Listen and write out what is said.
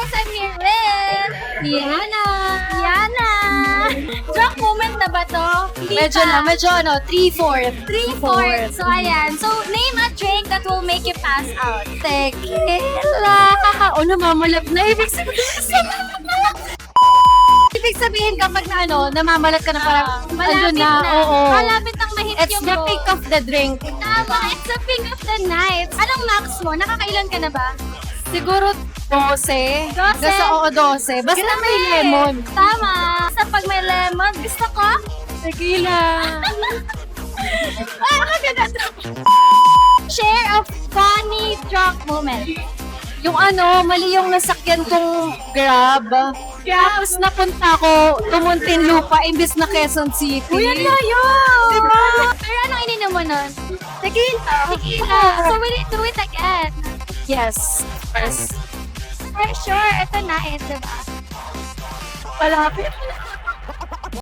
guys, I'm here with Yana! Yana. Drunk moment na ba to? Hindi Medyo pa. na, medyo 3/4. 3/4. So, ayan. So, name a drink that will make you pass out. Tequila! O, namamalap na. Ibig sabihin kapag na namamalat ka na parang, Malapit na. Oo. Malapit nang mahit It's yung the mo. pick of the drink. Tama, it's the pick of the night. Anong max mo? Nakakailan ka na ba? Siguro 12. 12? Basta 12. Basta Grabe. may lemon. Tama. Sa pag may lemon, gusto ko? Tequila. Ay, maganda. Share a funny drunk moment. Yung mali yung nasakyan kong Grab. Tapos napunta ko, Muntinlupa, imbis na Quezon City. Uy, ang layo! Diba? Pero anong ininom mo nun? Tequila. Tequila. So, will you do it again? Yes. First. For sure, ito na, diba? Malapit.